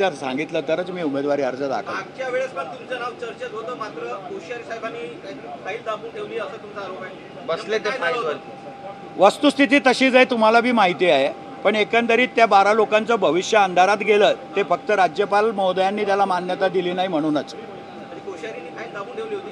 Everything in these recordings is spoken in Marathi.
जर सांगितलं तरच मी उमेदवारी अर्ज दाखल. मागच्या वेळेस पण तुमचं नाव चर्चेत होतं, मात्र कोश्यारी साहेबांनी फाईल दाबून ठेवली असं तुमचा आरोप आहे. बसले ते फाईलवर. वस्तुस्थिती तशीच आहे, तुम्हाला बी माहिती आहे. पण एकंदरीत त्या 12 लोकांचं भविष्य अंधारात गेलं, ते फक्त राज्यपाल महोदयांनी त्याला मान्यता दिली नाही म्हणूनच. आणि कोश्यारीने फाईल दाबून ठेवली होती.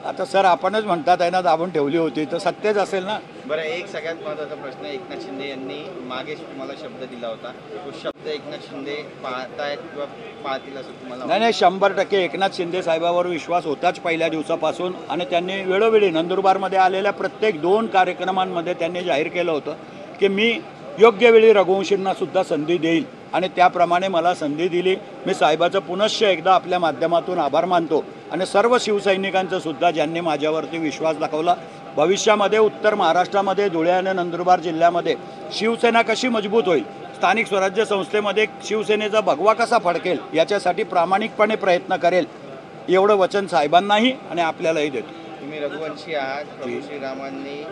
आता सर आपणच म्हणतात आहे ना दाबून ठेवली होती, तर सत्यच असेल ना. बरं, एक सगळ्यात महत्त्वाचा प्रश्न, एकनाथ शिंदे यांनी मागे तुम्हाला शब्द दिला होता, तो शब्द एकनाथ शिंदे पाळतायत किंवा पाळतील असं तुम्हाला नाही नाही, 100% एकनाथ शिंदे साहेबावर विश्वास होताच पहिल्या दिवसापासून. आणि त्यांनी वेळोवेळी नंदुरबारमध्ये आलेल्या प्रत्येक 2 कार्यक्रमांमध्ये त्यांनी जाहीर केलं होतं की मी योग्य वेळी रघुवंशींना सुद्धा संधी देईल, आणि त्याप्रमाणे मला संधी दिली. मी साहेबाचं पुनश्च एकदा आपल्या माध्यमातून आभार मानतो, आणि सर्व शिवसैनिकांचं सुद्धा ज्यांनी माझ्यावरती विश्वास दाखवला. भविष्यामध्ये उत्तर महाराष्ट्रामध्ये धुळे आणि नंदुरबार जिल्ह्यामध्ये शिवसेना कशी मजबूत होईल, स्थानिक स्वराज्य संस्थेमध्ये शिवसेनेचा भगवा कसा फडकेल, याच्यासाठी प्रामाणिकपणे प्रयत्न करेल, एवढं वचन साहेबांनाही आणि आपल्यालाही देतो. तुम्ही रघुवंशी आहात. प्रभू श्रीरामांनी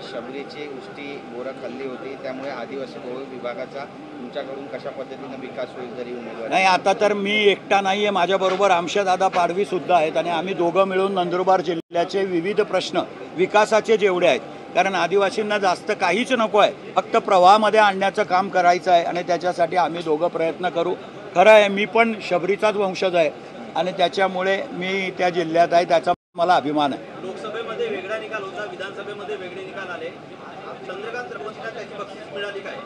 शबरीची उष्टी बोरं खाल्ली होती, त्यामुळे आदिवासी बहुल विभागाचा तुमच्याकडून कशा पद्धतीनं विकास होईल जरी उमेदवार नाही. आता तर मी एकटा नाही आहे, माझ्याबरोबर आमशादादा पाडवीसुद्धा आहेत, आणि आम्ही दोघं मिळून नंदुरबार जिल्ह्याचे विविध प्रश्न विकासाचे जेवढे आहेत, कारण आदिवासींना जास्त काहीच नको आहे, फक्त प्रवाहामध्ये आणण्याचं काम करायचं आहे, आणि त्याच्यासाठी आम्ही दोघं प्रयत्न करू. खरं आहे, मी पण शबरीचाच वंशज आहे, आणि त्याच्यामुळे मी त्या जिल्ह्यात आहे, त्याचा मला अभिमान आहे. लोकसभेमध्ये वेगळा निकाल होता, विधानसभेमध्ये वेगळे निकाल आले. चंद्रकांत सरपंचला त्याची बक्षीस मिळाली काय?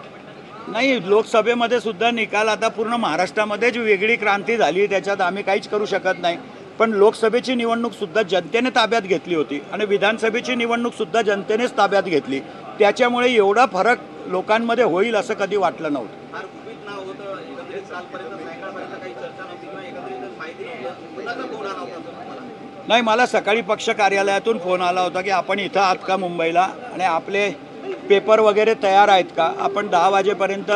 नाही, लोकसभेमध्ये सुद्धा निकाल, आता पूर्ण महाराष्ट्रामध्येच वेगळी क्रांती झाली, त्याच्यात आम्ही काहीच करू शकत नाही. पण लोकसभेची निवडणूकसुद्धा जनतेने ताब्यात घेतली होती, आणि विधानसभेची निवडणूकसुद्धा जनतेनेच ताब्यात घेतली. त्याच्यामुळे एवढा फरक लोकांमध्ये होईल असं कधी वाटलं नव्हतं. फार गुपित नाव होतं, एकंदरीत कालपर्यंत सायंकाळपर्यंत काही चर्चा नव्हती किंवा एकंदरीत माहिती नव्हती. कुणाचा फोन आला होता तुम्हाला? नाही, मला सकाळी पक्ष कार्यालयातून फोन आला होता की आपण इथं आहात का मुंबईला, आणि आपले पेपर वगैरे तयार आहेत का, आपण 10 वाजेपर्यंत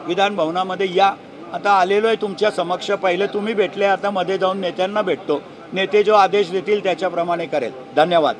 विधान भवनामध्ये या. आता आलेलो आहे तुमच्या समक्ष. पहिले तुम्ही भेटले, आता मध्ये जाऊन नेत्यांना भेटतो. नेते जो आदेश देतील त्याच्याप्रमाणे करेल. धन्यवाद.